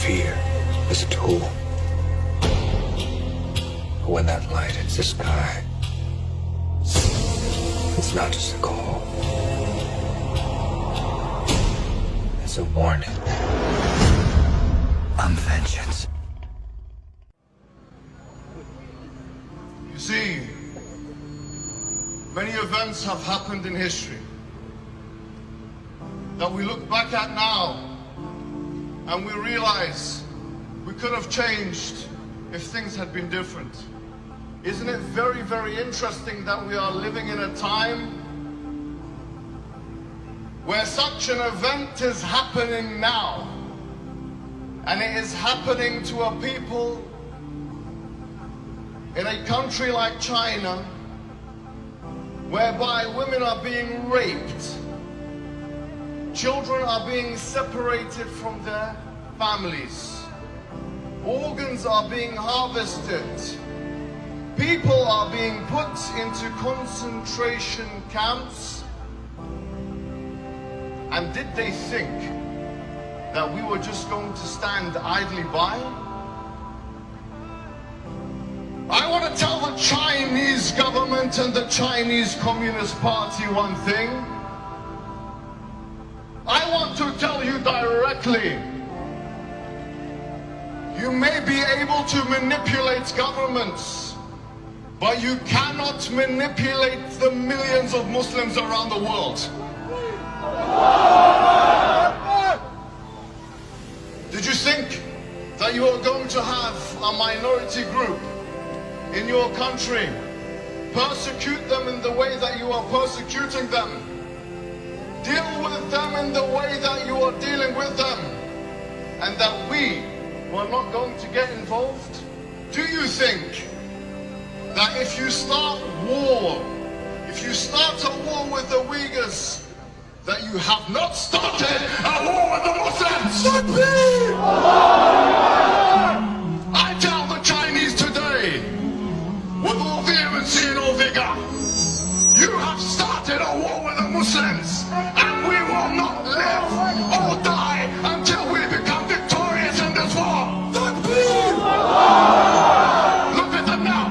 fear as a tool. But when that light hits the sky, it's not just a call. It's a warning. I'm vengeance. You see, many events have happened in history that we look back at now and we realize we could have changed if things had been different. Isn't it very, very interesting that we are living in a time where such an event is happening now, and it is happening to a people in a country like China, whereby women are being raped, children are being separated from their families, organs are being harvested, people are being put into concentration camps. And did they think that we were just going to stand idly by? I want to tell the Chinese government and the Chinese Communist Party one thing. I want to tell you directly, you may be able to manipulate governments, but you cannot manipulate the millions of Muslims around the world. Did you think that you were going to have a minority group in your country persecute them in the way that you are persecuting them, deal with them in the way that you are dealing with them, and that we were not going to get involved? Do you think that if you start war, if you start a war with the Uyghurs, that you have not started a war with the Muslims? I tell the Chinese today, with all vehemency and all vigor, you have started a war with the Muslims, and we will not live or die until we become victorious in this war. Look at them now.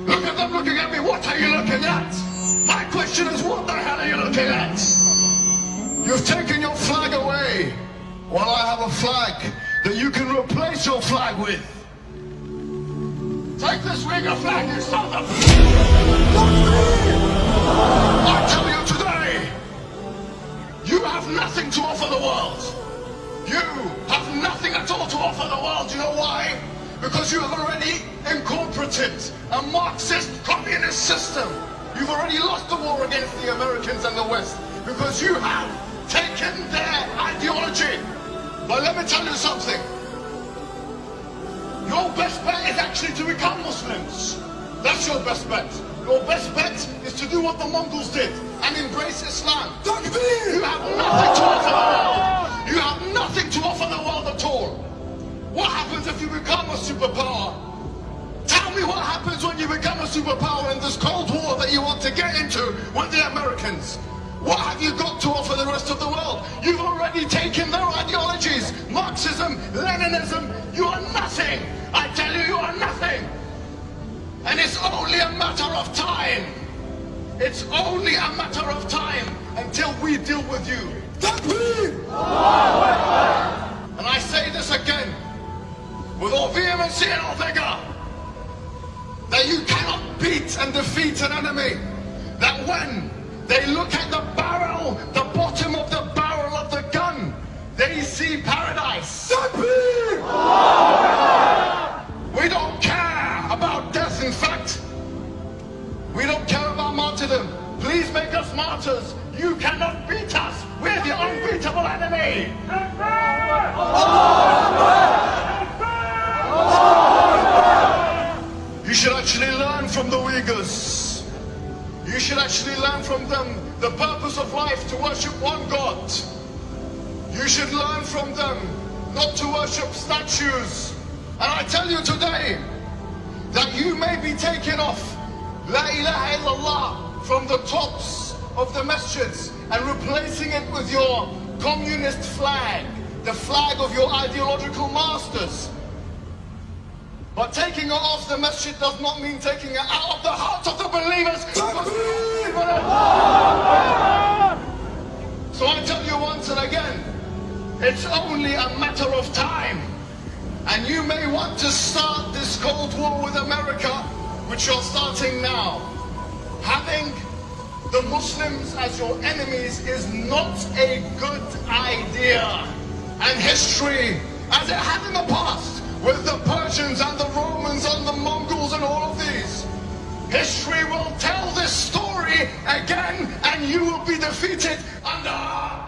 Look at them looking at me. What are you looking at? My question is, what the hell are you looking at? You've taken your flag away, while I have a flag that you can replace your flag with. Take this Uyghur flag, you son of... I tell you today, you have nothing to offer the world. You have nothing at all to offer the world. You know why? Because you have already incorporated a Marxist communist system. You've already lost the war against the Americans and the West, because you have taken their ideology. But let me tell you something. Your best bet is actually to become Muslims. That's your best bet. Your best bet is to do what the Mongols did and embrace Islam. You have nothing to offer the world. You have nothing to offer the world at all. What happens if you become a superpower? Tell me what happens when you become a superpower in this Cold War that you want to get into with the Americans. What have you got to offer the rest of the world? You've already taken their ideologies. Marxism, Leninism, you are nothing. I tell you, you are nothing. And it's only a matter of time. It's only a matter of time until we deal with you. And I say this again, with all vehemency and all vigor, that you cannot beat and defeat an enemy. That when they look at the barrel, the bottom of the barrel of the gun, they see paradise. We don't care about death, in fact. We don't care about martyrdom. Please make us martyrs. You cannot beat us. We're the unbeatable enemy. You should actually learn from the Uyghurs. You should actually learn from them the purpose of life, to worship one God. You should learn from them not to worship statues. And I tell you today that you may be taking off La ilaha illallah from the tops of the masjids and replacing it with your communist flag the flag of your ideological masters. But taking it off the masjid does not mean taking it out of the hearts of the believers. So I tell you once and again, it's only a matter of time. And you may want to start this Cold War with America, which you're starting now. Having the Muslims as your enemies is not a good idea. And history, as it had in the past, with the Persians and the Romans and the Mongols and all of these, history will tell this story again, and you will be defeated under...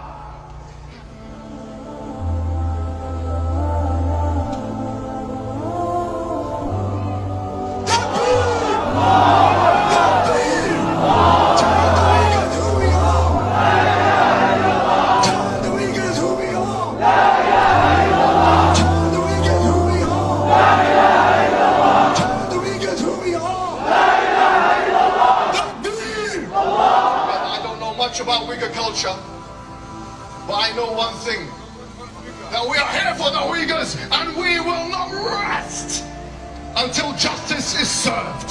about Uyghur culture, but I know one thing, that we are here for the Uyghurs and we will not rest until justice is served.